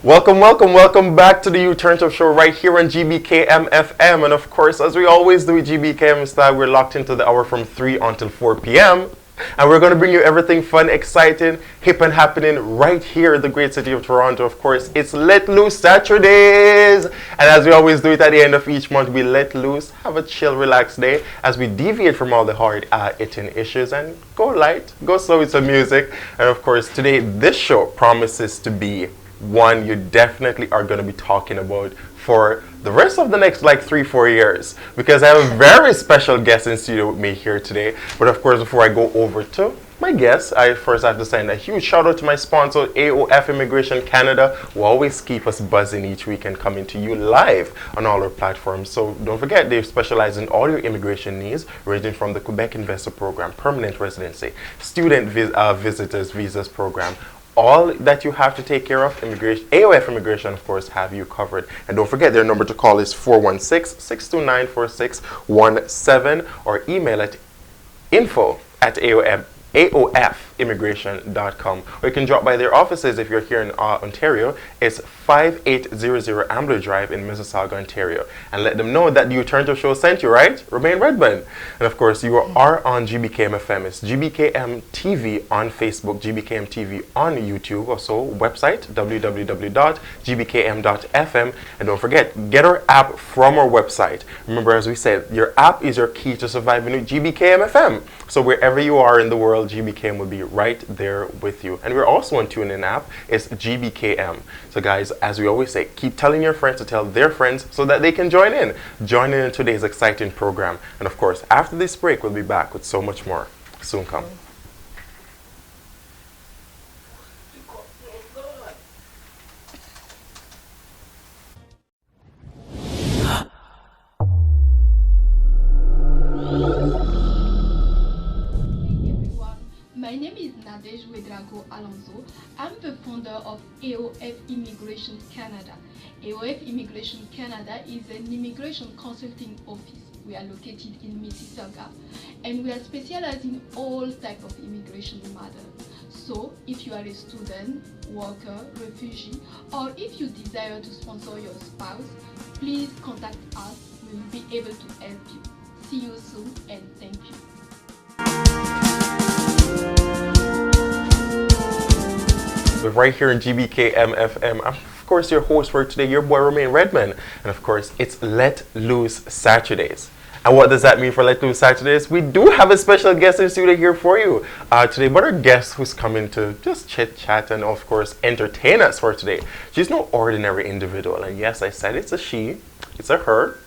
Welcome back to the U-Turn Up Show right here on GBKM FM. And of course, as we always do with GBKM style, we're locked into the hour from 3 until 4 p.m. And we're going to bring you everything fun, exciting, hip and happening right here in the great city of Toronto. Of course, it's Let Loose Saturdays. And as we always do it at the end of each month, we let loose, have a chill, relaxed day as we deviate from all the hard-hitting issues and go light, go slow with some music. And of course, today, this show promises to be one you definitely are going to be talking about for the rest of the next 3-4 years, because I have a very special guest in studio with me here today. But of course, before I go over to my guest, I first have to send a huge shout out to my sponsor, AOF Immigration Canada, who always keep us buzzing each week and coming to you live on all our platforms. So don't forget, they specialize in all your immigration needs, ranging from the Quebec Investor Program, permanent residency, student visitors visas program. All that you have to take care of, AOF Immigration, of course, have you covered. And don't forget, their number to call is 416-629-4617 or email at info@aofimmigration.com. Or you can drop by their offices if you're here in Ontario. It's 5800 Ambler Drive in Mississauga, Ontario. And let them know that the U-Turn Up Show sent you, right? Romaine Redmond. And of course, you are on GBKM FM. It's GBKM TV on Facebook, GBKM TV on YouTube. Also, website, www.gbkm.fm. And don't forget, get our app from our website. Remember, as we said, your app is your key to surviving with GBKM FM. So wherever you are in the world, GBKM will be right there with you. And we're also on TuneIn app. It's GBKM. So guys, as we always say, keep telling your friends to tell their friends so that they can join in today's exciting program. And of course, after this break, we'll be back with so much more. Soon come. My name is Nadej Wedrago Alonso. I'm the founder of AOF Immigration Canada. AOF Immigration Canada is an immigration consulting office. We are located in Mississauga and we are specialized in all types of immigration matters. So if you are a student, worker, refugee, or if you desire to sponsor your spouse, please contact us. We will be able to help you. See you soon and thank you. So right here in GBKM FM, I'm of course your host for today, your boy Romaine Redmond. And of course, it's Let Loose Saturdays. And what does that mean for Let Loose Saturdays? We do have a special guest in studio here for you today, but our guest who's coming to just chit chat and of course entertain us for today. She's no ordinary individual, and yes, I said it's a she, it's a her.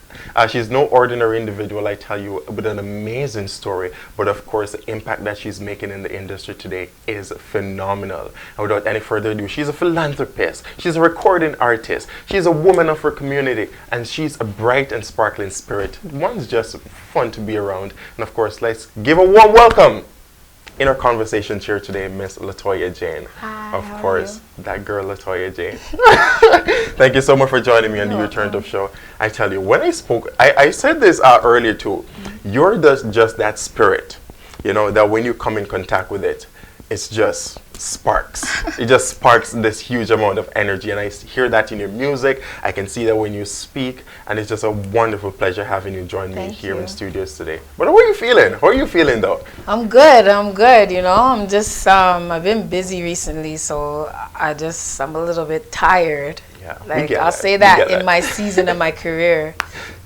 She's no ordinary individual, I tell you, with an amazing story. But of course, the impact that she's making in the industry today is phenomenal. And without any further ado, she's a philanthropist. She's a recording artist. She's a woman of her community. And she's a bright and sparkling spirit. One's just fun to be around. And of course, let's give a warm welcome in our conversation here today, Miss Latoya Jane. Hi, of course, that girl Latoya Jane. Thank you so much for joining me on the U-Turn Up Show. I tell you, when I spoke, I said this earlier too. You're just that spirit, you know, that when you come in contact with it, it's just sparks. It just sparks this huge amount of energy, and I hear that in your music. I can see that when you speak, and it's just a wonderful pleasure having you join me here in studios today. But how are you feeling? How are you feeling though? I'm good, you know. I'm just, I've been busy recently, so I'm a little bit tired. Yeah, I'll say that in my season of my career,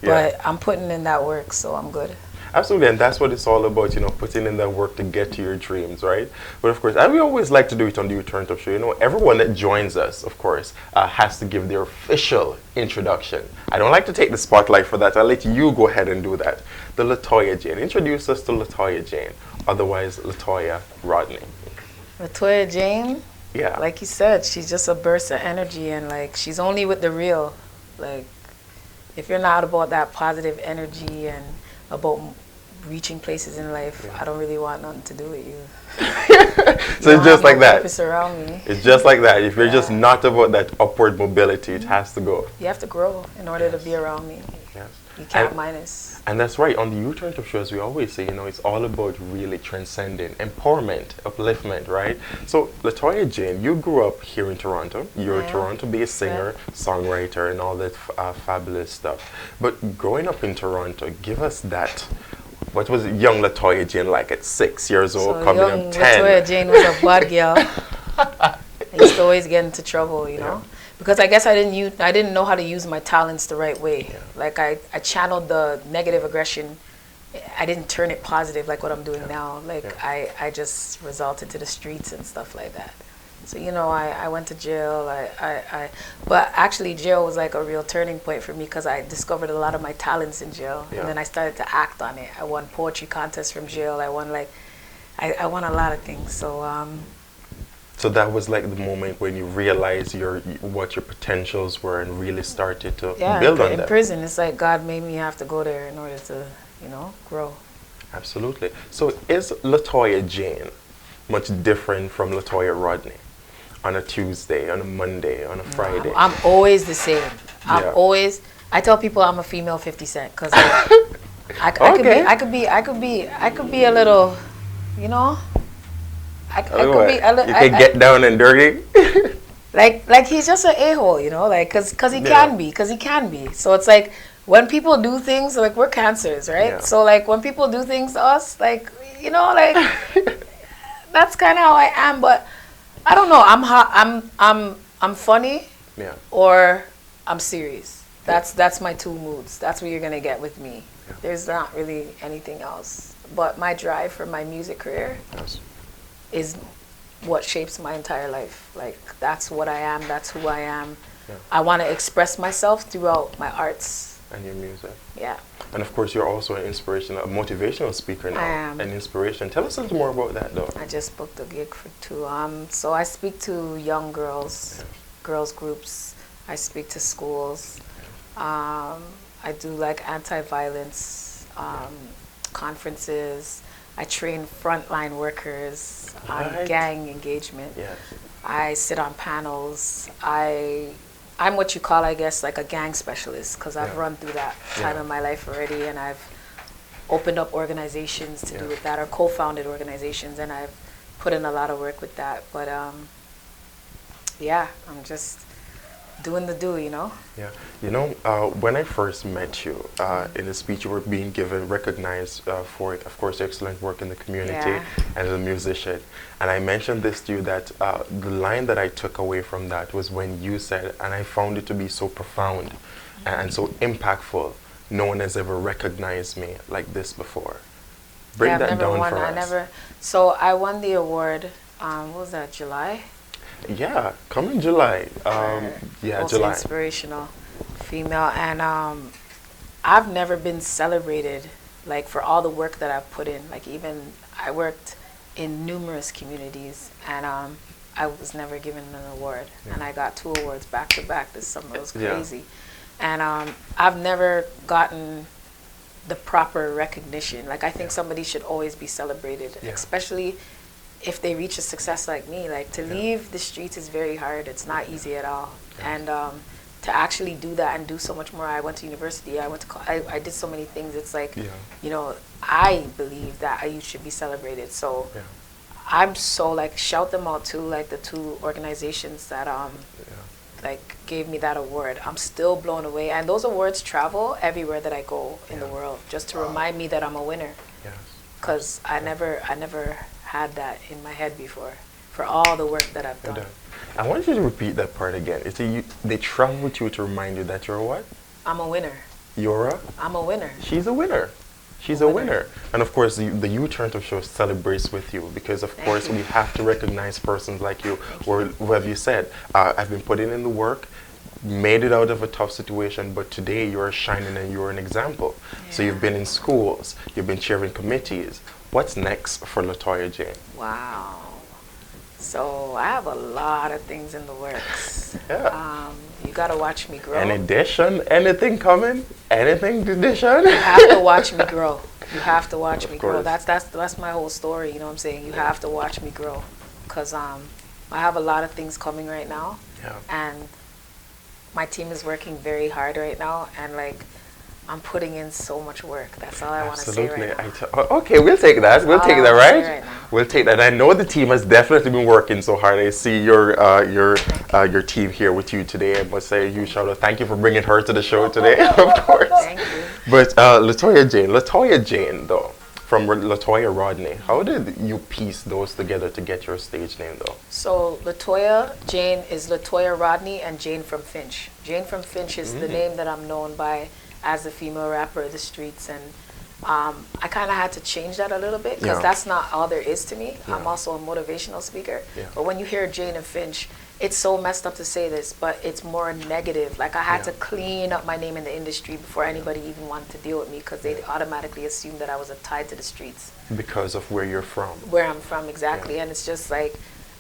but I'm putting in that work, so I'm good. Absolutely, and that's what it's all about, you know, putting in that work to get to your dreams, right? But of course, and we always like to do it on the U-Turn Up Show, you know, everyone that joins us, of course, has to give their official introduction. I don't like to take the spotlight for that. I'll let you go ahead and do that. The Latoya Jane. Introduce us to Latoya Jane, otherwise Latoya Rodney. Latoya Jane? Yeah. Like you said, she's just a burst of energy, and she's only with the real. If you're not about that positive energy and about reaching places in life, I don't really want nothing to do with you. So it's just like that. Around me. It's just like that. If you're just not about that upward mobility, it has to go. You have to grow in order to be around me. Yes. You can't And- minus. And that's right. On the Youth Turn Up Show, as we always say, it's all about really transcending, empowerment, upliftment, right? So, Latoya Jane, you grew up here in Toronto. You're a Yeah. Toronto-based singer, songwriter, and all that fabulous stuff. But growing up in Toronto, give us that. What was young Latoya Jane like at 6 years old, So coming young up 10? Latoya Jane was a bad girl. I used to always get into trouble, because I guess I didn't know how to use my talents the right way. Yeah. Like I channeled the negative aggression. I didn't turn it positive like what I'm doing now. Like I just resulted to the streets and stuff like that. So I went to jail. But actually jail was like a real turning point for me because I discovered a lot of my talents in jail, Yeah. and then I started to act on it. I won poetry contests from jail. I won I won a lot of things. So that was like the moment when you realized what your potentials were and really started to build on in them. prison, it's like God made me have to go there in order to, grow. Absolutely. So is Latoya Jane much different from Latoya Rodney on a Tuesday, on a Monday, on a Friday? I'm always the same. Yeah. I tell people I'm a female 50 Cent because I could be a little, I could be a little. You can get down and dirty. Like he's just an a-hole, cause he can be. So it's like when people do things, like we're cancers, right? Yeah. So like when people do things to us, like that's kind of how I am. But I don't know. I'm funny, Yeah. or I'm serious. That's my two moods. That's what you're gonna get with me. Yeah. There's not really anything else. But my drive for my music career Yes. is what shapes my entire life. Like that's what I am. That's who I am. Yeah. I want to express myself throughout my arts. And your music. Yeah. And of course, you're also an inspirational, a motivational speaker now. I am. An inspiration. Tell us a little more about that, though. I just booked a gig for 2. So I speak to young girls, girls groups. I speak to schools. I do like anti-violence conferences. I train frontline workers on Right. gang engagement. Yes. I sit on panels. I'm what you call, I guess, like a gang specialist because I've Yeah. run through that time Yeah. of my life already, and I've opened up organizations to do Yeah. with that, or co-founded organizations, and I've put in a lot of work with that. But yeah, I'm just doing the do, Yeah. When I first met you, in the speech you were being given, recognized for, of course, excellent work in the community Yeah. as a musician. And I mentioned this to you that the line that I took away from that was when you said, and I found it to be so profound and so impactful, no one has ever recognized me like this before. Break I've that never down won. for I us. never. So I won the award. What was that? July. Yeah, come in July. Yeah, Most July. inspirational female, and I've never been celebrated like for all the work that I've put in. Like even I worked in numerous communities, and I was never given an award, and I got 2 awards back to back this summer. It was Yeah. crazy, and I've never gotten the proper recognition. Like I think somebody should always be celebrated, Yeah. especially if they reach a success like me. Like to leave the streets is very hard. It's not easy at all. And to actually do that and do so much more. I went to university. I did so many things. It's like, I believe that you should be celebrated. So I'm so like, shout them out too, like the 2 organizations that like gave me that award. I'm still blown away. And those awards travel everywhere that I go in the world, just to remind me that I'm a winner. Yes. Because I never had that in my head before, for all the work that I've done. I want you to repeat that part again. They travel with you to remind you that you're what? I'm a winner. I'm a winner. She's a winner. She's a winner. And of course, the Youth Turn Up Show celebrates with you because, of course, we have to recognize persons like you, or whoever you said, I've been putting in the work, made it out of a tough situation, but today you're shining and you're an example. So you've been in schools, you've been chairing committees. What's next for Latoya Jane? Wow. So I have a lot of things in the works. Yeah. You gotta watch me grow. An edition? Anything coming? Anything edition? You have to watch me grow. You have to watch me grow. course. That's my whole story. You know what I'm saying? You have to watch me grow, cause I have a lot of things coming right now, Yeah. and my team is working very hard right now, and like I'm putting in so much work. That's all I want to say right now. Okay, we'll take that. We'll take that, right? Now. We'll take that. I know the team has definitely been working so hard. I see your team here with you today. I must say a huge shout out. Thank you for bringing her to the show today, of course. Thank you. But Latoya Jane, though, from Latoya Rodney, how did you piece those together to get your stage name, though? So Latoya Jane is Latoya Rodney and Jane from Finch. Jane from Finch is the name that I'm known by as a female rapper of the streets, and I kind of had to change that a little bit because that's not all there is to me. I'm also a motivational speaker, but when you hear Jane and Finch, it's so messed up to say this, but it's more negative. Like I had to clean up my name in the industry before anybody even wanted to deal with me because they automatically assumed that I was tied to the streets. Because of where you're from. Where I'm from, exactly. And it's just like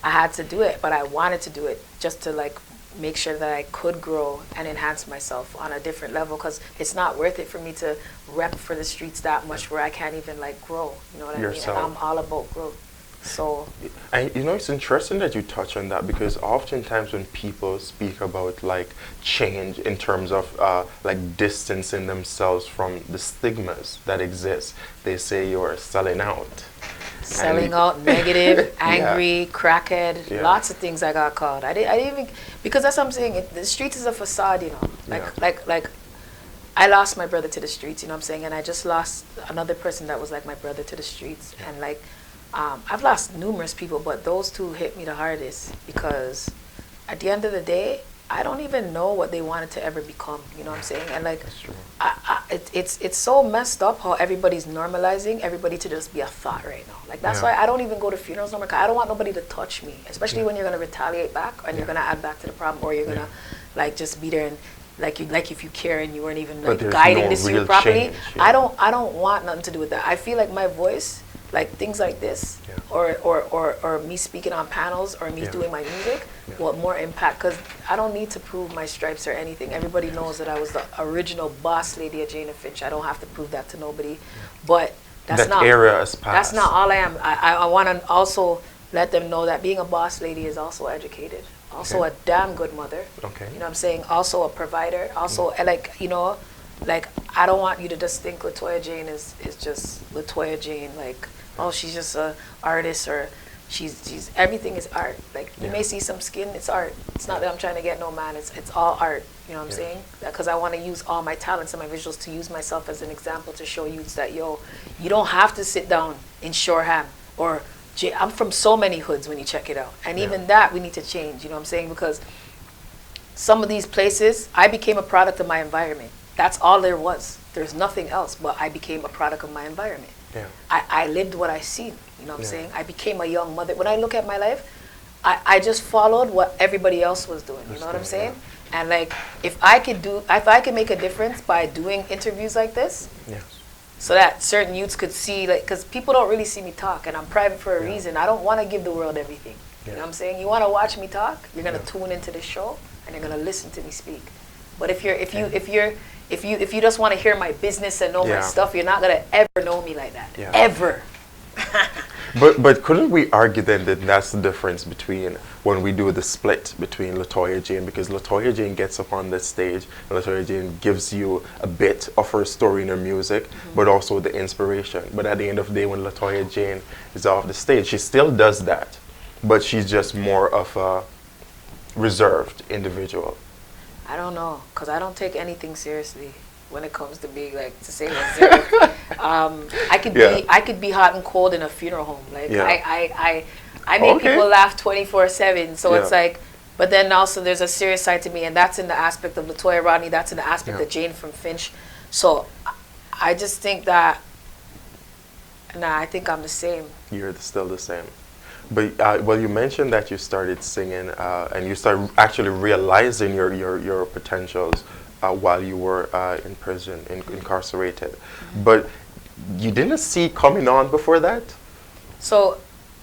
I had to do it, but I wanted to do it just to like make sure that I could grow and enhance myself on a different level because it's not worth it for me to rep for the streets that much where I can't even like grow. You know what I mean? And I'm all about growth. So, and you know, it's interesting that you touch on that because oftentimes when people speak about like change in terms of like distancing themselves from the stigmas that exist, they say you're selling out. Selling out, negative, angry, crackhead, lots of things I got called. I didn't even, because that's what I'm saying. The streets is a facade, you know. Like I lost my brother to the streets, you know what I'm saying, and I just lost another person that was like my brother to the streets, and like. I've lost numerous people, but those two hit me the hardest because at the end of the day, I don't even know what they wanted to ever become. You know what I'm saying? And like, it's so messed up how everybody's normalizing everybody to just be a thought right now. Like that's why I don't even go to funerals no more. Cause I don't want nobody to touch me, especially when you're gonna retaliate back and you're gonna add back to the problem, or you're gonna like just be there and like if you care and you weren't even like guiding this youth properly. I don't want nothing to do with that. I feel like my voice. Like things like this, or me speaking on panels, or me doing my music, will have more impact because I don't need to prove my stripes or anything. Everybody knows that I was the original boss lady of Jane and Finch. I don't have to prove that to nobody. But that's not era is past. That's not all I am. I want to also let them know that being a boss lady is also educated, also a damn good mother. Okay. You know what I'm saying? Also a provider. Also like you know, like I don't want you to just think Latoya Jane is just Latoya Jane like. Oh, she's just a artist, or she's everything is art. Like you may see some skin, it's art. It's not that I'm trying to get no man. It's all art. You know what I'm saying? Because I want to use all my talents and my visuals to use myself as an example to show you that you don't have to sit down in Shoreham or I'm from so many hoods when you check it out, and even that we need to change. You know what I'm saying? Because some of these places, I became a product of my environment. That's all there was. There's nothing else, but I became a product of my environment. Yeah. I lived what I seen, you know what I'm saying? I became a young mother. When I look at my life, I just followed what everybody else was doing, you know what I'm saying? And like, if I could make a difference by doing interviews like this, so that certain youths could see, like, because people don't really see me talk, and I'm private for a reason. I don't want to give the world everything, you know what I'm saying? You want to watch me talk, you're going to tune into this show, and you're going to listen to me speak. But if you just want to hear my business and know my stuff, you're not gonna ever know me like that. Ever. But couldn't we argue then that that's the difference between when we do the split between Latoya Jane, because Latoya Jane gets up on the stage and Latoya Jane gives you a bit of her story in her music, but also the inspiration. But at the end of the day, when Latoya Jane is off the stage, she still does that, but she's just more of a reserved individual. I don't know, because I don't take anything seriously when it comes to being like to say reserved. I could be hot and cold in a funeral home. Like I make people laugh 24/7. So it's like, but then also there's a serious side to me, and that's in the aspect of Latoya Rodney. That's in the aspect of Jane from Finch. So I just think that, I think I'm the same. You're still the same. But well, you mentioned that you started singing and you started actually realizing your potentials while you were in prison, incarcerated. But you didn't see coming on before that? So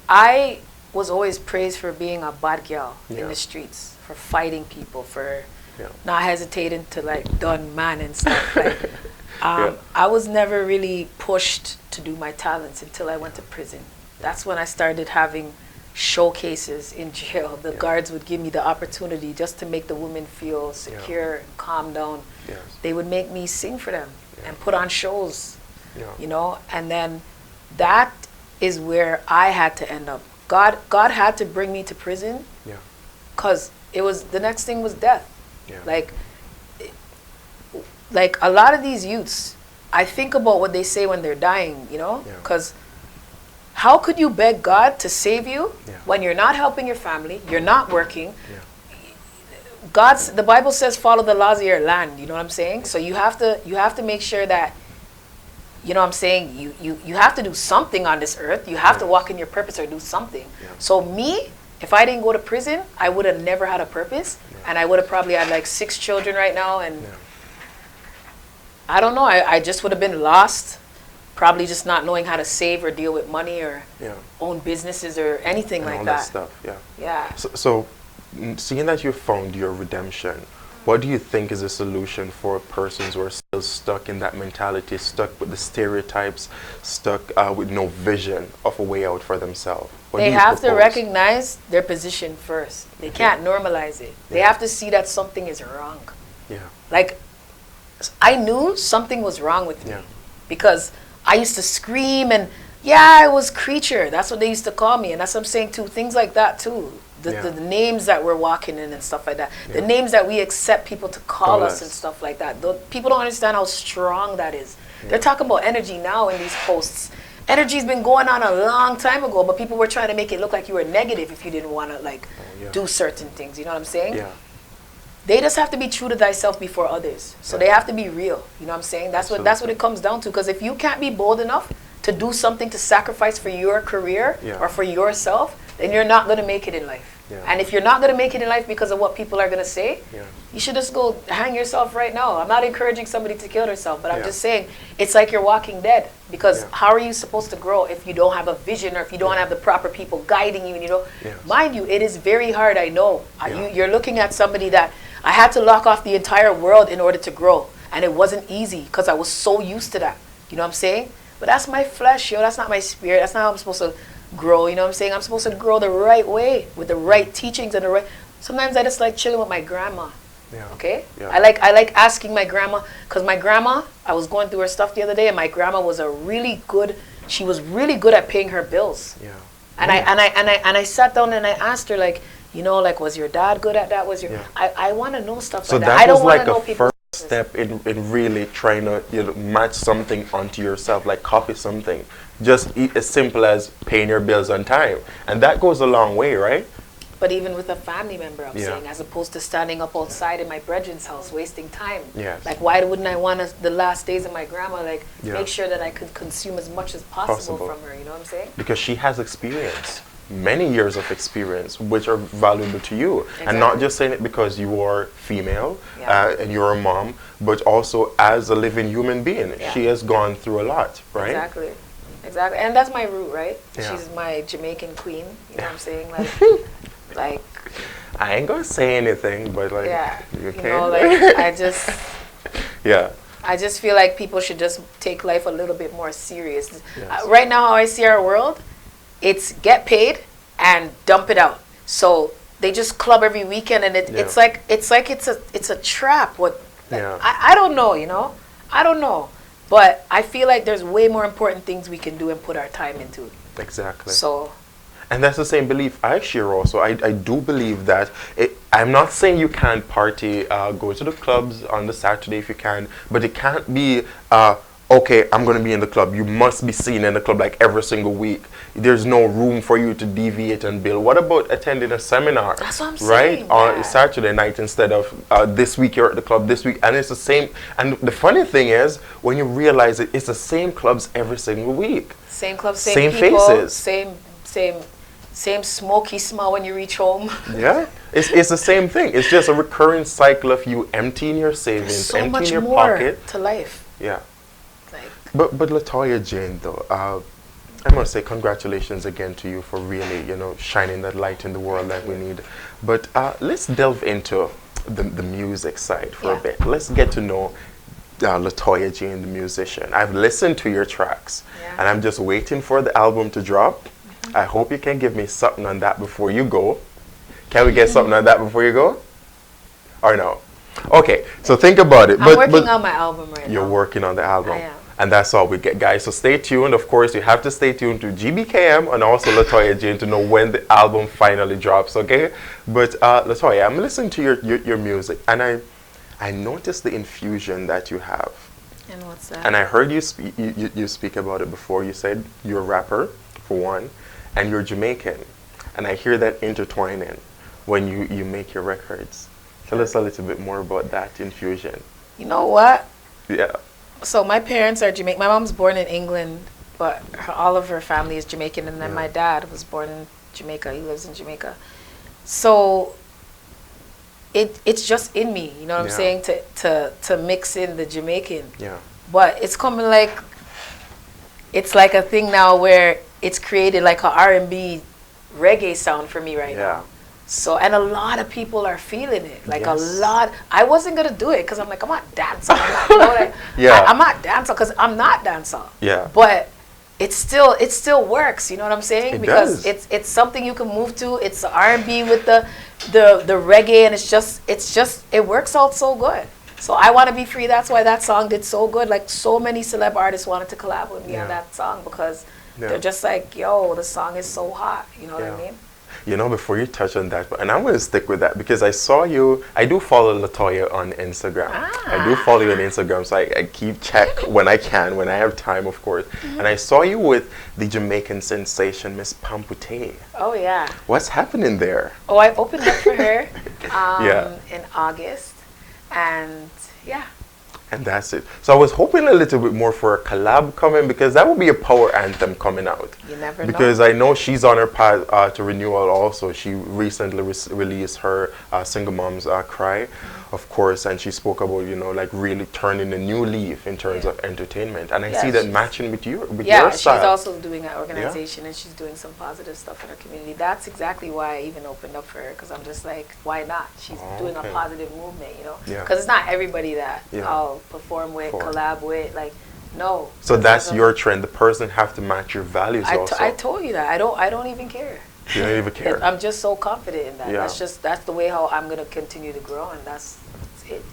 I was always praised for being a bad girl in the streets, for fighting people, for not hesitating to like done man and stuff. Like, I was never really pushed to do my talents until I went to prison. That's when I started having showcases in jail. The guards would give me the opportunity just to make the women feel secure, calm down. They would make me sing for them. and put on shows, Yeah. you know, and then that is where I had to end up. God had to bring me to prison Yeah. because it was, the next thing was death. Yeah. Like a lot of these youths, I think about what they say when they're dying, you know, Yeah. because how could you beg God to save you Yeah. when you're not helping your family, you're not working? Yeah. The Bible says follow the laws of your land, you know what I'm saying? So you have to make sure that, you know what I'm saying, you have to do something on this earth. You have to Yes. walk in your purpose or do something. Yeah. So me, if I didn't go to prison, I would have never had a purpose, Yeah. and I would have probably had like 6 children right now, and Yeah. I don't know, I just would have been lost, probably just not knowing how to save or deal with money or Yeah. own businesses or anything And like all that. that stuff. Yeah. Yeah. So, seeing that you found your redemption, what do you think is a solution for persons who are still stuck in that mentality, stuck with the stereotypes, stuck with no vision of a way out for themselves? What do They you have to propose? recognize their position first. They Okay. can't normalize it. They Yeah. have to see that something is wrong. Yeah. Like, I knew something was wrong with me Yeah. because I used to scream and, yeah, I was creature. That's what they used to call me. And that's what I'm saying too. Things like that too. The Yeah. the names that we're walking in and stuff like that. The Yeah. names that we accept people to call Call us us. and stuff like that. People don't understand how strong that is. They're talking about energy now in these posts. Energy's been going on a long time ago, but people were trying to make it look like you were negative if you didn't want to yeah. do certain things. You know what I'm saying? Yeah. They just have to be true to thyself before others. So they have to be real. You know what I'm saying? That's what it comes down to. Because if you can't be bold enough to do something to sacrifice for your career Yeah. or for yourself, then you're not going to make it in life. Yeah. And if you're not going to make it in life because of what people are going to say, Yeah. you should just go hang yourself right now. I'm not encouraging somebody to kill themselves, but I'm Yeah. just saying it's like you're walking dead. Because Yeah. how are you supposed to grow if you don't have a vision or if you don't have the proper people guiding you? And you know, Yes. mind you, it is very hard. I know. Yeah. You're looking at somebody that I had to lock off the entire world in order to grow, and it wasn't easy because I was so used to that. You know what I'm saying? But that's my flesh, yo. That's not my spirit. That's not how I'm supposed to grow. You know what I'm saying? I'm supposed to grow the right way with the right teachings and the right. Sometimes I just like chilling with my grandma. Yeah. Okay? Yeah. I like asking my grandma, because my grandma, I was going through her stuff the other day, and my grandma was she was really good at paying her bills. Yeah. And I sat down and I asked her, like, you know, like, was your dad good at that? Yeah. I want to know stuff So like that that. I don't was want like to know a people. first step in really trying to match something onto yourself, like copy something. Just as simple as paying your bills on time. And that goes a long way, right? But even with a family member, I'm Yeah. saying, as opposed to standing up outside in my brethren's house, wasting time. Yes. Like, why wouldn't I want the last days of my grandma, like, Yeah. make sure that I could consume as much as possible from her, you know what I'm saying? Because she has experience, many years of experience, which are valuable to you. And not Exactly. just saying it because you are female Yeah. and you're a mom, but also as a living human being. Yeah. She has gone through a lot, right? Exactly. And that's my root, right? Yeah. She's my Jamaican queen, you know what I'm saying? Like, like, I ain't gonna say anything, but like, yeah. you You can. know, like, Yeah. I just feel like people should just take life a little bit more serious. Yes. Right now, how I see our world, it's get paid and dump it out. So they just club every weekend, and it's like it's a trap. What? Like, Yeah. I don't know. You know, I don't know. But I feel like there's way more important things we can do and put our time into. Exactly. So. And that's the same belief I share also. I do believe that I'm not saying you can't party, go to the clubs on the Saturday if you can, but it can't be, okay, I'm going to be in the club. You must be seen in the club like every single week. There's no room for you to deviate and build. What about attending a seminar? That's what I'm right? saying, On yeah. Saturday night instead of this week you're at the club, this week. And it's the same. And the funny thing is, when you realize it's the same clubs every single week. Same club, same Same people, faces. same smoky smell when you reach home. Yeah, it's the same thing. It's just a recurring cycle of you emptying your savings, There's so emptying much your more pocket. to life. Yeah, Like, but Latoya Jane though, I must say congratulations again to you for really shining that light in the world that we need. But let's delve into the music side for a Yeah. bit. Let's get to know Latoya Jane, the musician. I've listened to your tracks, Yeah. and I'm just waiting for the album to drop. I hope you can give me something on that before you go. Can we get something on that before you go? Or no? Okay, so think about it. I'm working on my album right now. You're working on the album. I am. And that's all we get, guys. So stay tuned. Of course, you have to stay tuned to GBKM and also Latoya Jane to know when the album finally drops, okay? But Latoya, I'm listening to your music, and I noticed the infusion that you have. And what's that? And I heard you speak about it before. You said you're a rapper, for one, and you're Jamaican. And I hear that intertwining when you make your records. Tell us a little bit more about that infusion. You know what? Yeah. So my parents are Jamaican. My mom's born in England, but all of her family is Jamaican. And then my dad was born in Jamaica. He lives in Jamaica. So it's just in me, you know what I'm saying, to mix in the Jamaican. Yeah. But it's coming like, it's like a thing now where it's created like a R&B reggae sound for me right now. So, and a lot of people are feeling it. Like a lot. I wasn't going to do it because I'm like, I'm not dancehall. I'm not, you know, I'm not dancehall because I'm not dancehall. Yeah. But it still works, you know what I'm saying? It because does. it's something you can move to. It's the R&B with the reggae, and it's just it works out so good. So I Want to Be Free, that's why that song did so good. Like so many celeb artists wanted to collab with me on that song because they're just like, yo, the song is so hot, you know what I mean? You know, before you touch on that, and I'm going to stick with that because I saw you, I do follow Latoya on Instagram. I do follow you on Instagram, so I keep check when I can, when I have time, of course. And I saw you with the Jamaican sensation, Miss Pampute. Oh, yeah. What's happening there? Oh, I opened up for her in August, and yeah. And that's it. So I was hoping a little bit more for a collab coming because that would be a power anthem coming out. You never know. Because I know she's on her path to renewal also. She recently released her Single Moms Cry, of course, and she spoke about, you know, like really turning a new leaf in terms of entertainment. And I see that matching with your style. Yeah, she's also doing an organization and she's doing some positive stuff in her community. That's exactly why I even opened up for her because I'm just like, why not? She's doing a positive movement, you know? Because it's not everybody that I'll perform with, collab with, like, no. So that's your trend. The person have to match your values also. I told you that. I don't even care. You don't even care. I'm just so confident in that. Yeah. That's the way how I'm gonna continue to grow, and that's it.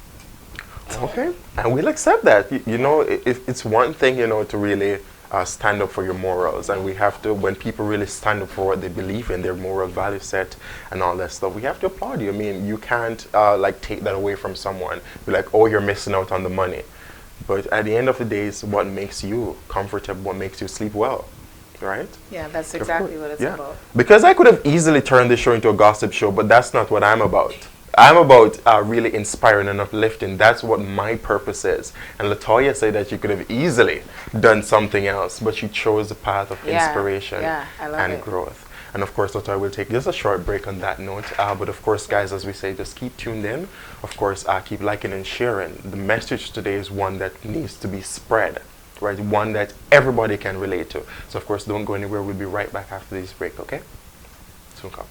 Okay, and we'll accept that. You know, it's one thing, you know, to really stand up for your morals, and we have to, when people really stand up for what they believe in, their moral value set and all that stuff, we have to applaud you. I mean, you can't like take that away from someone. Be like, oh, you're missing out on the money. But at the end of the day, it's what makes you comfortable, what makes you sleep well, right? Yeah, that's exactly what it's about. Because I could have easily turned this show into a gossip show, but that's not what I'm about. I'm about really inspiring and uplifting. That's what my purpose is. And Latoya said that you could have easily done something else, but you chose the path of inspiration and growth. And of course, Latoya will take just a short break on that note. But of course, guys, as we say, just keep tuned in. Of course, keep liking and sharing. The message today is one that needs to be spread, right? One that everybody can relate to. So of course, don't go anywhere. We'll be right back after this break, okay? Soon come.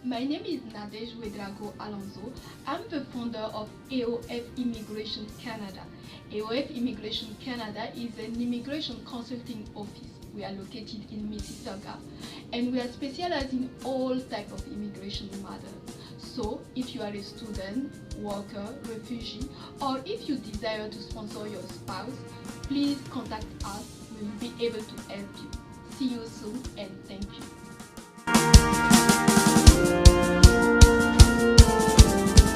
My name is Nadej Wedrago Alonso. I'm the founder of AOF Immigration Canada. AOF Immigration Canada is an immigration consulting office. We are located in Mississauga and we are specialized in all types of immigration matters. So if you are a student, worker, refugee, or if you desire to sponsor your spouse, please contact us. We will be able to help you. See you soon and thank you.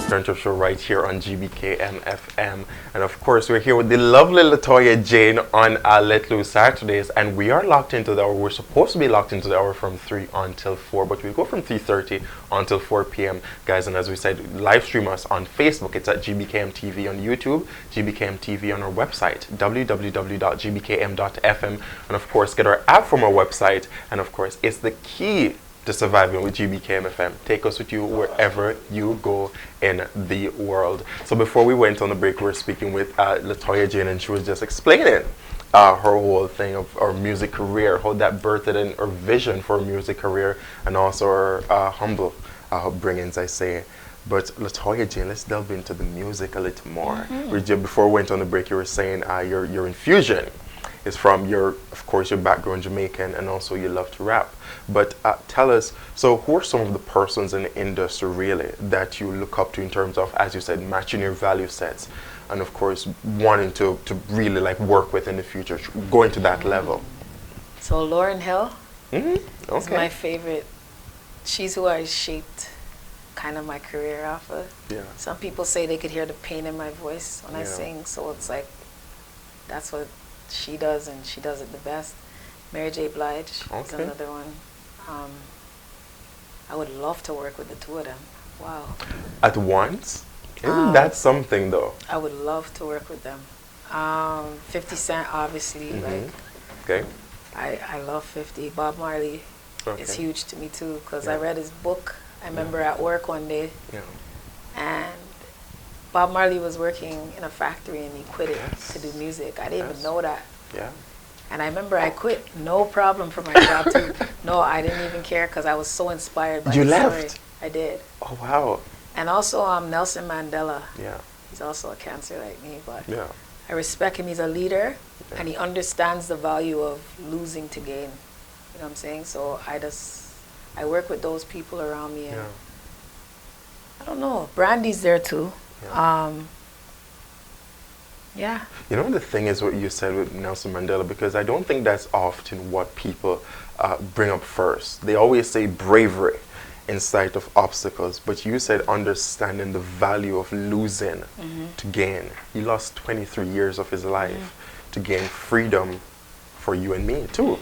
Turn-Up Show right here on GBKM FM, and of course we're here with the lovely Latoya Jane on Let Loose Saturdays, and we are locked into the hour. We're supposed to be locked into the hour from 3 until 4, but we go from 3:30 until 4 p.m. guys. And as we said, live stream us on Facebook. It's at GBKM TV on YouTube, GBKM TV on our website, www.gbkm.fm, and of course get our app from our website. And of course, it's the key to surviving with GBKM FM. Take us with you wherever you go in the world. So before we went on the break, we were speaking with Latoya Jane, and she was just explaining her whole thing of her music career, how that birthed in her vision for her music career, and also her humble upbringings, I say. But Latoya Jane, let's delve into the music a little more. Before we went on the break, you were saying your infusion is from your, of course, your background Jamaican, and also you love to rap. But tell us, so who are some of the persons in the industry really that you look up to in terms of, as you said, matching your value sets, and of course wanting to really like work with in the future, going to that level? So Lauryn Hill Mm-hmm. is Okay. my favorite. She's who I shaped kind of my career off of. Yeah. Some people say they could hear the pain in my voice when I Yeah. sing, so it's like that's what she does, and she does it the best. Mary J. Blige is Okay. another one. I would love to work with the two of them. Wow. At once? Isn't that something though? I would love to work with them. 50 Cent, obviously. Mhm. Like Okay. I love 50. Bob Marley is Okay. huge to me too, because I Yeah. read his book. I remember at work one day, Yeah. and Bob Marley was working in a factory and he quit it to do music. I didn't Yes. even know that. Yeah. And I remember I quit, no problem for my job too. No, I didn't even care because I was so inspired by You his left? story. I did. Oh wow. And also Nelson Mandela. Yeah. He's also a Cancer like me, but Yeah. I respect him. He's a leader, Yeah. and he understands the value of losing to gain. You know what I'm saying? So I work with those people around me, and Yeah. I don't know. Brandy's there too. Yeah. Yeah. You know, the thing is what you said with Nelson Mandela, because I don't think that's often what people bring up first. They always say bravery in sight of obstacles, but you said understanding the value of losing to gain. He lost 23 years of his life to gain freedom for you and me too,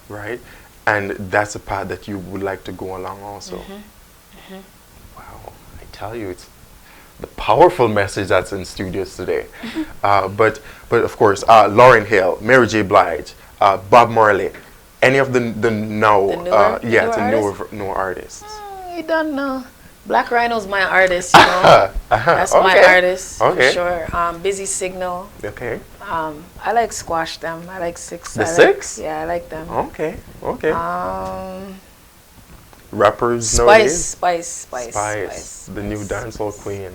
right? And that's a path that you would like to go along also. Wow, I tell you, it's the powerful message that's in studios today. But of course, Lauryn Hill, Mary J. Blige, Bob Marley, any of the now, The newer- newer newer artists. You don't know. Black Rhino's my artist, you know. That's my Okay. artist, Okay. for sure. Busy Signal. Okay. I like Squash them. I like Six. The I like- Six? Yeah, I like them. Okay. Okay. Um, Rappers Spice, nowadays. Spice. The new dancehall queen.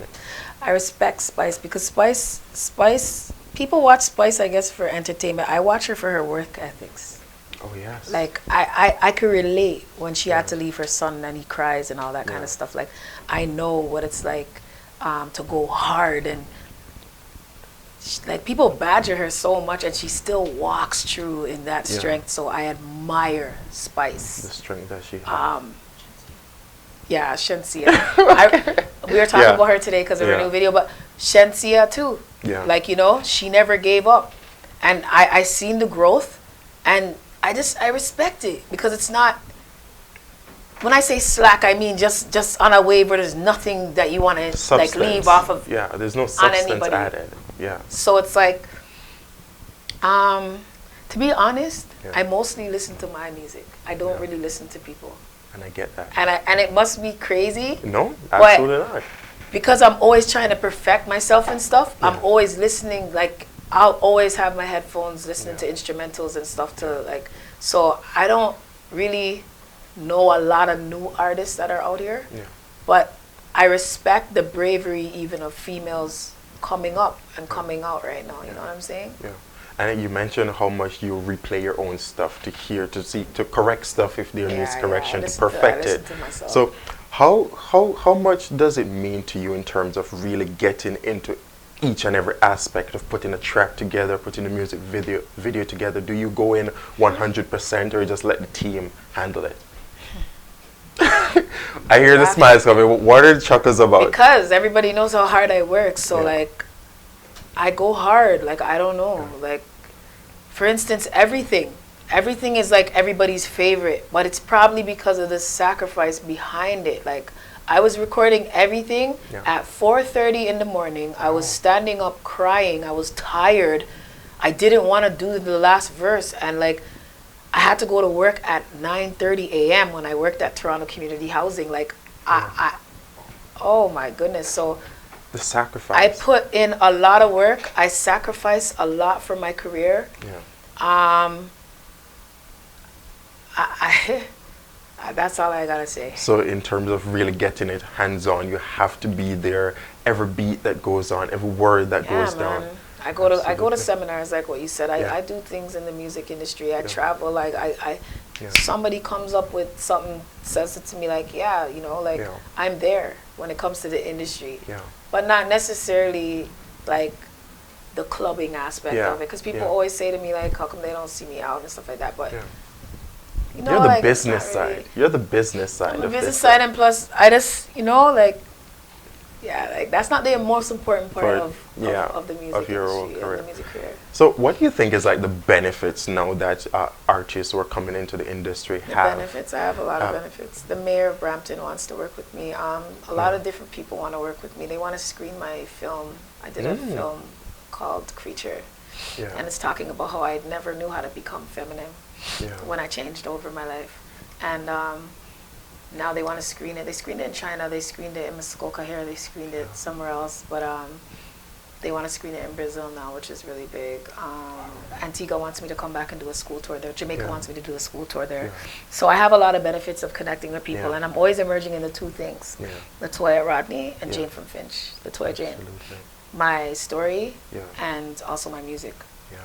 I respect Spice because Spice, people watch Spice, I guess, for entertainment. I watch her for her work ethics. Oh yes. Like, I could relate when she had to leave her son and he cries and all that kind Yeah. of stuff. Like, I know what it's like to go hard, and like, people badger her so much and she still walks through in that Yeah. strength. So I admire the Spice. strength that she has. Yeah, Shensia. We were talking Yeah. about her today because of her Yeah. new video, but Shensia too. Yeah. Like, you know, she never gave up. And I seen the growth, and I respect it because it's not, when I say slack, I mean just on a wave where there's nothing that you want to like leave off of. Yeah, there's no substance anybody. added. Yeah. So it's like, to be honest, Yeah. I mostly listen to my music. I don't Yeah. really listen to people. And I get that. And it must be crazy. No, But- absolutely not. Because I'm always trying to perfect myself and stuff, I'm Yeah. always listening. Like, I'll always have my headphones listening Yeah. to instrumentals and stuff to like. So I don't really know a lot of new artists that are out here, Yeah. but I respect the bravery even of females coming up and coming out right now. You know what I'm saying? Yeah. And you mentioned how much you replay your own stuff to hear, to see, to correct stuff if there needs Yeah, I correction, to listen to- I perfect listen it. to myself. So how much does it mean to you in terms of really getting into each and every aspect of putting a track together, putting a music video together? Do you go in 100% or just let the team handle it? I hear the smiles coming. What are the chuckles about? Because everybody knows how hard I work, so Yeah. like, I go hard. Like, I don't know. Like, for instance, everything is like everybody's favorite, but it's probably because of the sacrifice behind it. Like, I was recording everything Yeah. at 4:30 in the morning. I was standing up crying. I was tired. I didn't want to do the last verse, and like, I had to go to work at 9:30 a.m. when I worked at Toronto Community Housing. Like, oh my goodness. So The sacrifice. I put in a lot of work. I sacrificed a lot for my career. Yeah. That's all I gotta say. So in terms of really getting it hands-on, you have to be there. Every beat that goes on, every word that Yeah, goes down. man. I go to Absolutely. seminars like what you said. Yeah. I do things in the music industry. I travel. Like Yeah. somebody comes up with something, says it to me like, yeah, you know, like Yeah. I'm there when it comes to the industry, Yeah. but not necessarily like the clubbing aspect Yeah. of it. Because people Yeah. always say to me like, how come they don't see me out and stuff like that? But Yeah. you know, You're the like, it's business not really- side. You're the business side I'm a of business this. side, and plus, I just, you know, like, yeah, like that's not the most important part of the music of your industry, own of career. the music career. So, what do you think is like the benefits now that artists who are coming into the industry The have? benefits, I have a lot of benefits. The mayor of Brampton wants to work with me. A lot of different people want to work with me. They want to screen my film. I did a film called Creature, Yeah. and it's talking about how I never knew how to become feminine Yeah. when I changed over my life. And now they want to screen it. They screened it in China. They screened it in Muskoka here. They screened it somewhere else. But they want to screen it in Brazil now, which is really big. Antigua wants me to come back and do a school tour there. Jamaica wants me to do a school tour there. Yeah. So I have a lot of benefits of connecting with people. Yeah. And I'm always emerging into two things. Yeah. Latoya Rodney and Yeah. Jane from Finch. Latoya Jane. Absolutely. My story Yeah. and also my music. Yeah.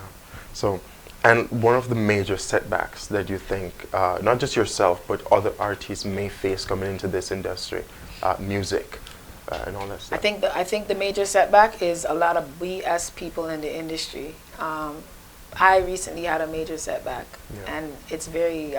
So, and one of the major setbacks that you think, not just yourself, but other artists may face coming into this industry, music, and all that stuff. I think the major setback is a lot of BS people in the industry. I recently had a major setback, and it's very.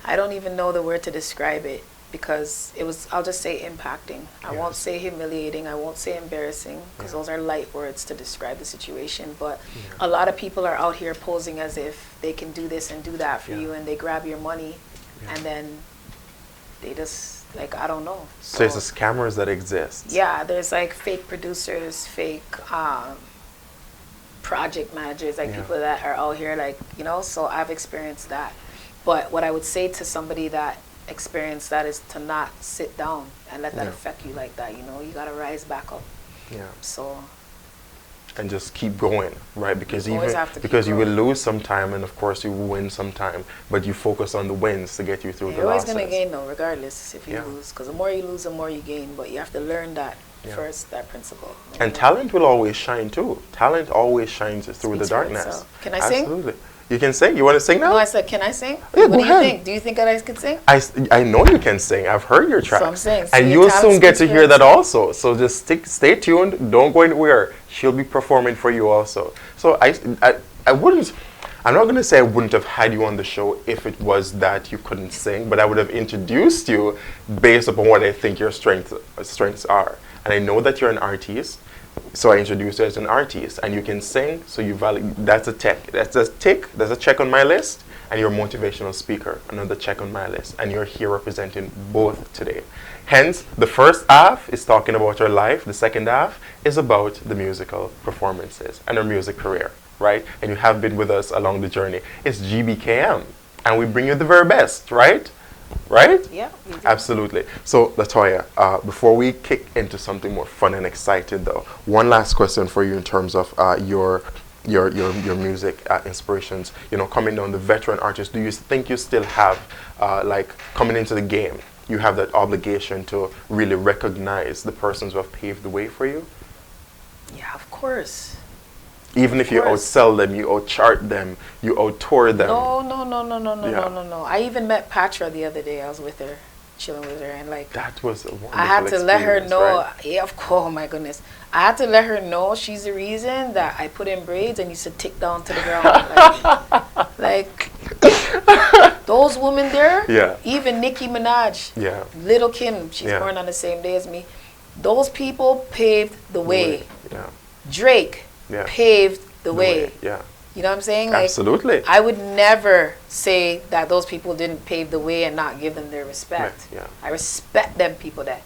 I don't even know the word to describe it because it was. I'll just say impacting. I won't say humiliating. I won't say embarrassing because those are light words to describe the situation. But a lot of people are out here posing as if they can do this and do that for you, and they grab your money, and then they just. Like, I don't know. So there's the scammers that exist. Yeah, there's like fake producers, fake project managers, like people that are out here, like, you know, so I've experienced that. But what I would say to somebody that experienced that is to not sit down and let that affect you like that, you know, you got to rise back up. Yeah. So. And just keep going, right? Because You always have to keep because you will going. lose some time, and of course you will win some time, but you focus on the wins to get you through the You're always losses. going to gain though, regardless if you Yeah. lose. Because the more you lose, the more you gain. But you have to learn that Yeah. first, that principle. And talent will always shine too. Talent always shines through the Speaks for darkness. itself. Can I sing? Absolutely. You can sing. You want to sing now? No, I said, can I sing? Yeah, What go do you ahead. think? Do you think that I could sing? I know you can sing. I've heard your tracks. I'm saying, and see, you'll talent soon get speaks to for hear that itself. also. So just stay tuned. Don't go anywhere. She'll be performing for you also. So I wouldn't. I'm not going to say I wouldn't have had you on the show if it was that you couldn't sing, but I would have introduced you based upon what I think your strengths are. And I know that you're an artist, so I introduced you as an artist, and you can sing. So you value. That's a tick. That's a tick. There's a check on my list. And you're a motivational speaker, another check on my list. And you're here representing both today. Hence, the first half is talking about your life. The second half is about the musical performances and your music career, right? And you have been with us along the journey. It's GBKM. And we bring you the very best, right? Right? Yeah, we do. Absolutely. So, Latoya, before we kick into something more fun and exciting, though, one last question for you in terms of your music inspirations. You know, coming down the veteran artist, do you think you still have, like, coming into the game, you have that obligation to really recognize the persons who have paved the way for you? Yeah, of course. Even if you course. outsell them, you outchart them, you out-tour them. No. I even met Patra the other day. I was with her, chilling with her, and like That was a wonderful I had to let her experience, know. right? Yeah, of course. Oh my goodness, I had to let her know she's the reason that I put in braids and used to tick down to the ground. Like those women there. Yeah. Even Nicki Minaj. Yeah. Little Kim. She's Yeah. born on the same day as me. Those people paved the way. Yeah. Drake Yeah. paved the way. Yeah. You know what I'm saying? Like, Absolutely. I would never say that those people didn't pave the way and not give them their respect. Yeah. I respect them people that.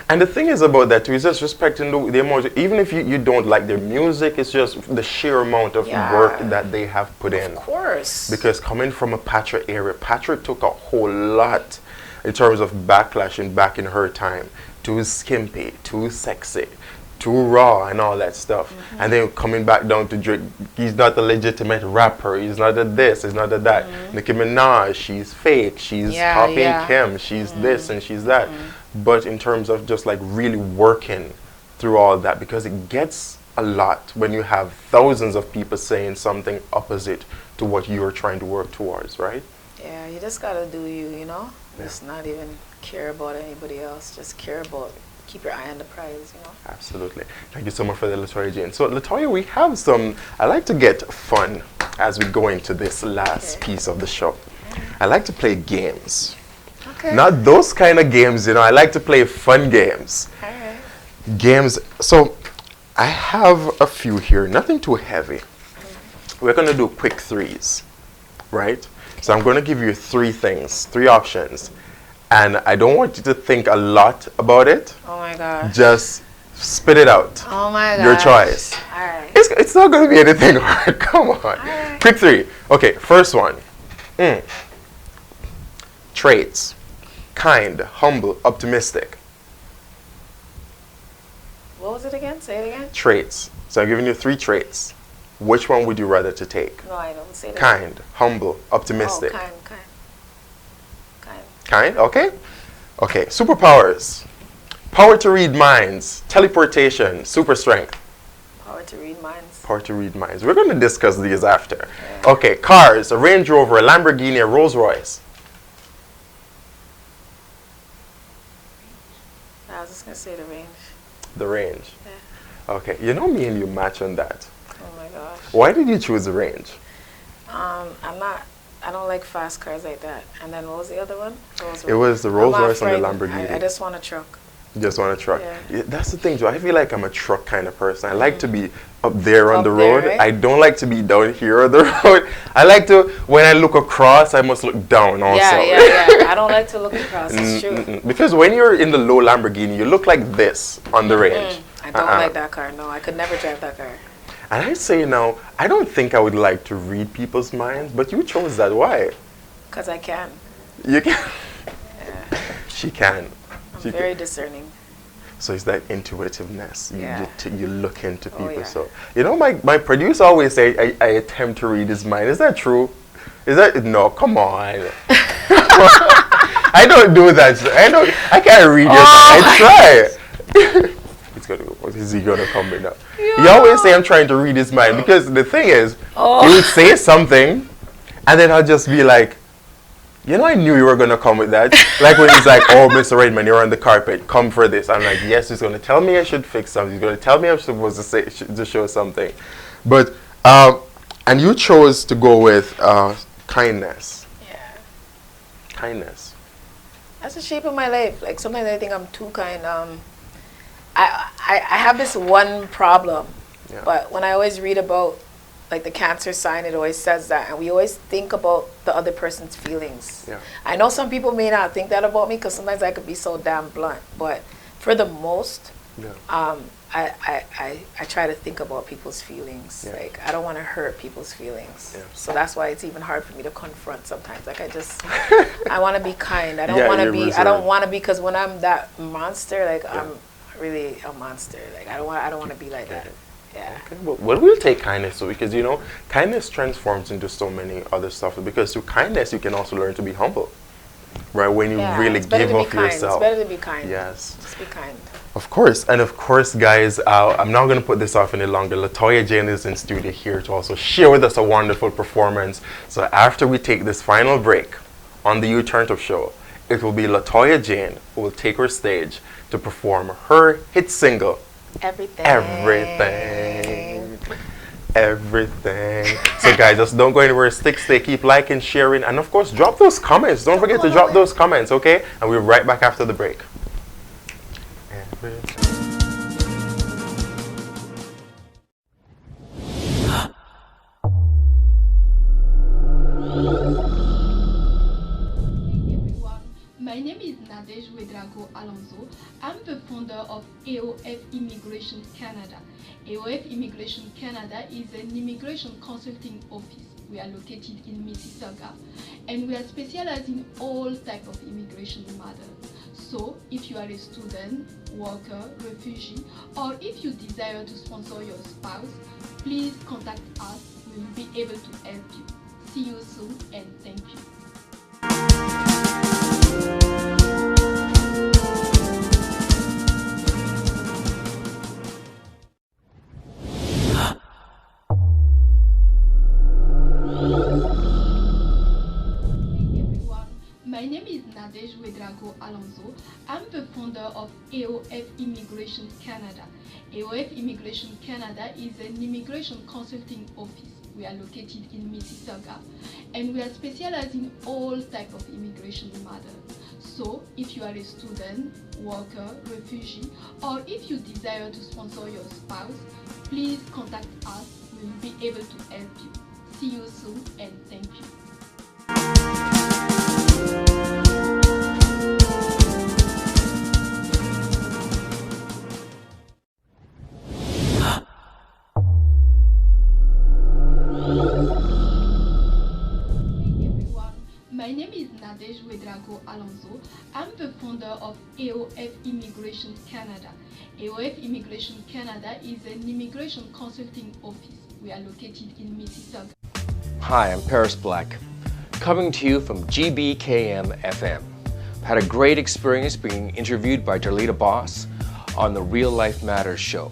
And the thing is about that too, is just respecting the amount, even if you don't like their music, it's just the sheer amount of Yeah. work that they have put in. Of course. Because coming from a Patra area, Patra took a whole lot in terms of backlashing back in her time. Too skimpy, too sexy, too raw and all that stuff. Mm-hmm. And then coming back down to Drake, he's not a legitimate rapper, he's not a this, he's not a that. Nicki Minaj, she's fake, she's Mm-hmm. Yeah, copying yeah. Kim, she's this and she's that. But in terms of just like really working through all that, because it gets a lot when you have thousands of people saying something opposite to what you're trying to work towards, right? Yeah, you just gotta do you, you know? Yeah. Just not even care about anybody else. Just care about, keep your eye on the prize, you know? Absolutely. Thank you so much for that, Latoya Jane. So, Latoya, we have some, I like to get fun as we go into this last piece of the show. I like to play games. Okay. Not those kind of games, you know. I like to play fun games. All right. Games. So, I have a few here, nothing too heavy. We're going to do quick threes, right? So I'm going to give you three things, three options. And I don't want you to think a lot about it. Oh my gosh. Just spit it out. Oh my gosh. Your choice. All right. It's not going to be anything hard. Come on. Alright. Quick three. Okay, first one. Traits. Kind, humble, optimistic. What was it again? Say it again. Traits. So I'm giving you three traits. Which one would you rather to take? No, I don't say that. Kind, humble, optimistic. Oh, kind. Kind, okay. Okay, superpowers. Power to read minds, teleportation, super strength. Power to read minds. Power to read minds. We're going to discuss these after. Yeah. Okay, cars, a Range Rover, a Lamborghini, a Rolls Royce. I was just going to say the range. The Range. Yeah. Okay, you know me and you match on that. Oh my gosh. Why did you choose the Range? I don't like fast cars like that. And then what was the other one? It was the Rolls Royce and the Lamborghini. I just want a truck. You just want a truck. Yeah. That's the thing, Joe. I feel like I'm a truck kind of person. I like to be up there on Up the there, road. right? I don't like to be down here on the road. I like to, when I look across, I must look down also. Yeah. I don't like to look across. It's true. Because when you're in the low Lamborghini, you look like this on the range. I don't like that car. No, I could never drive that car. And I say now, I don't think I would like to read people's minds, but you chose that. Why? Because I can. You can. Yeah. She can. I'm She very can. discerning. So it's that intuitiveness. Yeah. You look into people. Yeah. So, you know, my producer always say I attempt to read his mind. Is that true? Is that, no, come on. I don't do that. I can't read your mind. I try. He's gonna go. Is he gonna come in now? Yeah. He always say I'm trying to read his mind because the thing is, he would say something, and then I'll just be like, you know, I knew you were gonna come with that. Like when he's like, "Oh, Mr. Redman, you're on the carpet. Come for this." I'm like, "Yes." He's gonna tell me I should fix something. He's gonna tell me I'm supposed to show something. But and you chose to go with kindness. Yeah. Kindness. That's the shape of my life. Like sometimes I think I'm too kind. I have this one problem, Yeah. but when I always read about like the cancer sign, it always says that, and we always think about the other person's feelings. Yeah. I know some people may not think that about me because sometimes I could be so damn blunt, but for the most, Yeah. I try to think about people's feelings. Yeah. Like I don't want to hurt people's feelings. Yeah. So that's why it's even hard for me to confront sometimes. Like I want to be kind. I don't Yeah, want to you're be. I reserved. don't want to be because when I'm that monster, like Yeah. I'm really a monster. Like I don't want to be like that. Yeah. Okay, well, we'll take kindness too, because you know, kindness transforms into so many other stuff. Because through kindness, you can also learn to be humble, right? When you Yeah, really it's better give to be of kind. yourself. It's better to be kind. Yes. Just be kind. Of course, and of course, guys, I'm not going to put this off any longer. Latoya Jane is in studio here to also share with us a wonderful performance. So after we take this final break on the U-Turn Up Show, it will be Latoya Jane who will take her stage to perform her hit single, Everything. Everything. So guys, just don't go anywhere. Stay, keep liking, sharing, and of course, drop those comments. Don't forget to drop those comments, okay? And we'll be right back after the break. Everyone, my name is Nadej Wedrago Alonso. I'm the founder of AOF Immigration Canada. AOF Immigration Canada is an immigration consulting office. We are located in Mississauga and we are specialized in all types of immigration matters. So if you are a student, worker, refugee, or if you desire to sponsor your spouse, please contact us. We will be able to help you. See you soon and thank you. Drago Alonso. I'm the founder of AOF Immigration Canada. AOF Immigration Canada is an immigration consulting office. We are located in Mississauga and we are specialized in all types of immigration matters. So if you are a student, worker, refugee, or if you desire to sponsor your spouse, please contact us. We will be able to help you. See you soon and thank you. My name is Nadege Drago Alonso. I'm the founder of AOF Immigration Canada. AOF Immigration Canada is an immigration consulting office. We are located in Mississauga. Hi, I'm Paris Black, coming to you from GBKM FM. Had a great experience being interviewed by Darlita Boss on the Real Life Matters show.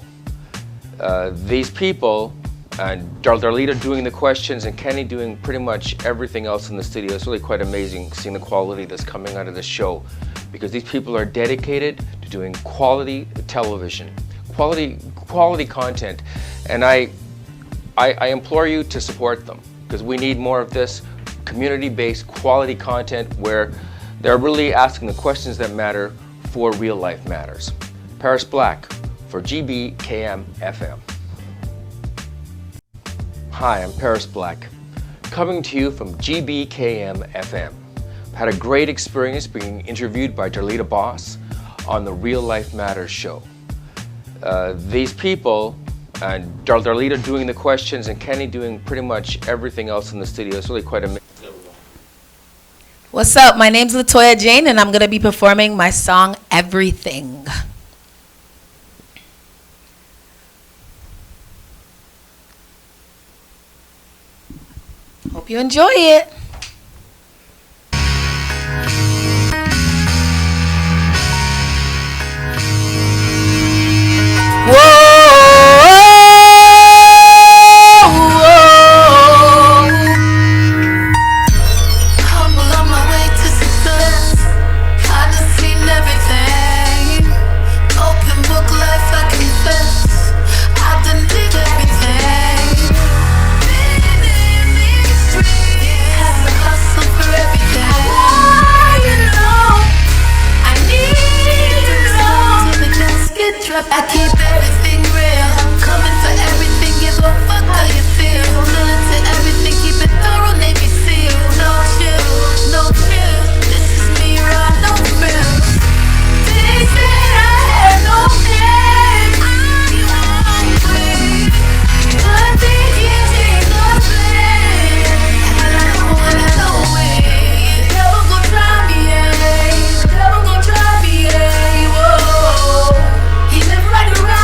These people, and Darlita doing the questions and Kenny doing pretty much everything else in the studio. It's really quite amazing seeing the quality that's coming out of the show, because these people are dedicated to doing quality television, quality content, and I implore you to support them, because we need more of this community-based quality content where they're really asking the questions that matter for real life matters. Paris Black for GBKM FM. Hi, I'm Paris Black, coming to you from GBKM FM. Had a great experience being interviewed by Darlita Boss on the Real Life Matters show. These people, and Darlita doing the questions and Kenny doing pretty much everything else in the studio. It's really quite amazing. What's up? My name's Latoya Jane and I'm going to be performing my song Everything. Hope you enjoy it. I keep everything real, coming for everything, give a fuck how you feel. Loyal to everything, keep it thorough, Navy SEAL. No chill, no chill, this is me, raw, no frills. They said I had no name, I'm hungry, but they can't take the blame. And I know it, never gon' try me, never gon' try me, whoa. He live right around.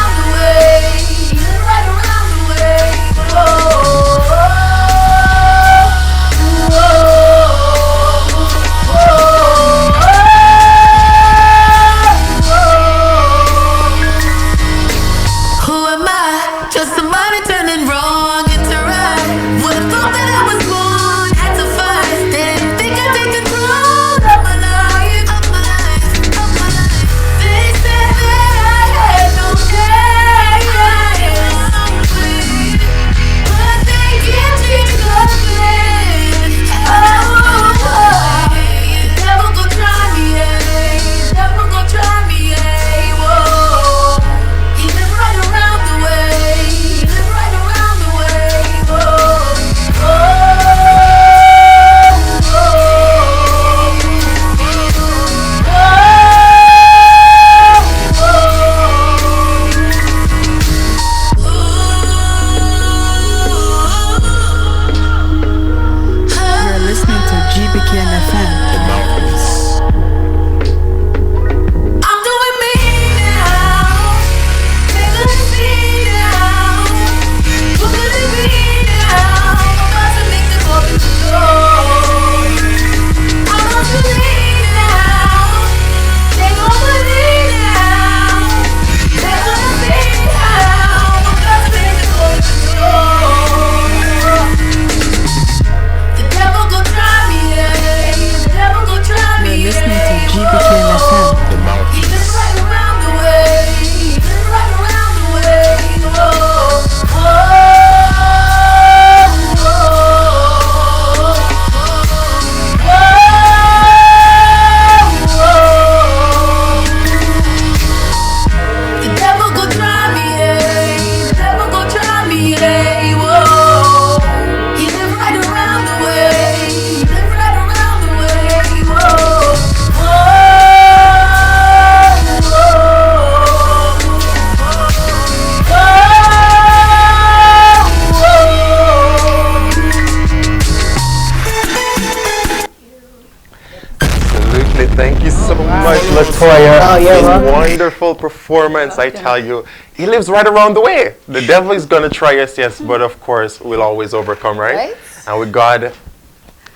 you're His welcome. wonderful performance, I tell you. He lives right around the way. The devil is going to try us, yes, but of course, we'll always overcome, right? Right. And with God,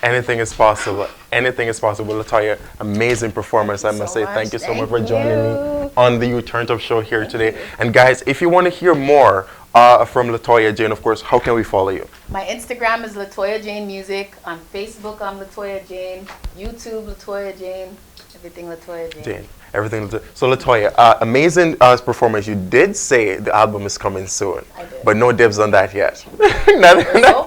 anything is possible. Anything is possible. Latoya, amazing performance, I must say. Thank you so much for joining me on the You Turned Up show here today. And guys, if you want to hear more from Latoya Jane, of course, how can we follow you? My Instagram is Latoya Jane Music. On Facebook, I'm Latoya Jane. YouTube, Latoya Jane. Everything Latoya Jane. Jane, everything. So Latoya, amazing performance. You did say the album is coming soon, I did. but no dibs on that yet. So funny, you know.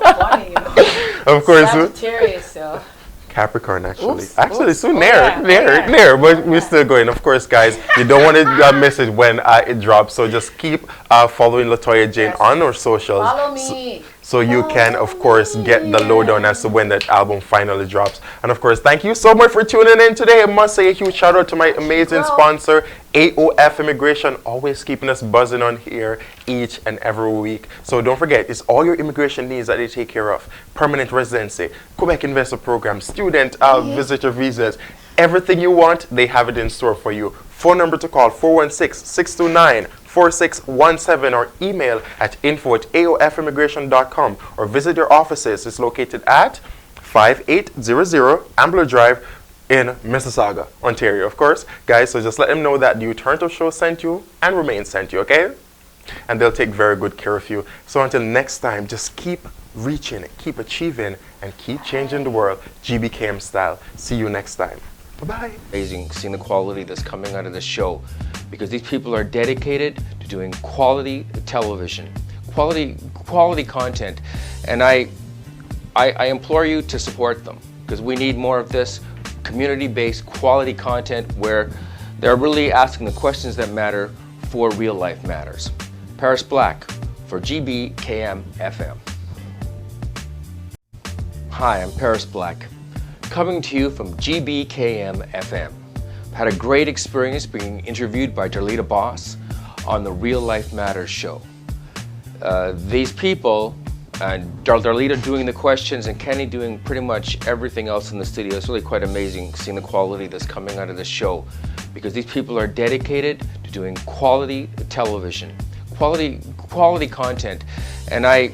Of course, Sagittarius, so. Capricorn actually. Oops, Actually, oops. soon Oh, near, yeah, near, oh, near, but we're still going. Of course, guys, you don't want to miss it when it drops. So just keep following Latoya Jane Yes. on our socials. Follow me. So you can, of course, get the lowdown as to when that album finally drops. And of course, thank you so much for tuning in today. I must say a huge shout out to my amazing sponsor, AOF Immigration, always keeping us buzzing on here each and every week. So don't forget, it's all your immigration needs that they take care of. Permanent residency, Quebec Investor Program, student visitor visas, everything you want, they have it in store for you. Phone number to call, 416-629-4617, or email at info@aofimmigration.com, or visit their offices. It's located at 5800 Ambler Drive in Mississauga, Ontario, of course. Guys, so just let them know that the You Turned Up show sent you and Remain sent you, okay? And they'll take very good care of you. So until next time, just keep reaching, keep achieving, and keep changing the world, GBKM style. See you next time. Bye-bye. Amazing seeing the quality that's coming out of this show, because these people are dedicated to doing quality television, quality content, and I implore you to support them, because we need more of this community-based quality content where they're really asking the questions that matter for real life matters. Paris Black for GBKM FM. Hi, I'm Paris Black, coming to you from GBKM FM. Had a great experience being interviewed by Darlita Boss on the Real Life Matters show. These people, and Darlita doing the questions and Kenny doing pretty much everything else in the studio. It's really quite amazing seeing the quality that's coming out of this show, because these people are dedicated to doing quality television, quality content, and I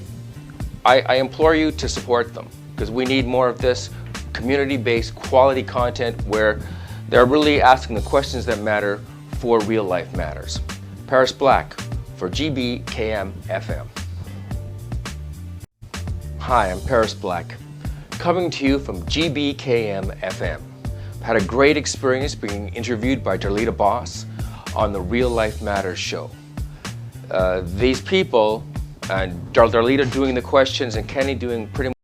implore you to support them, because we need more of this community-based quality content where they're really asking the questions that matter for real life matters. Paris Black for GBKM FM. Hi, I'm Paris Black, coming to you from GBKM FM. Had a great experience being interviewed by Darlita Boss on the Real Life Matters show. These people, and Darlita doing the questions and Kenny doing pretty much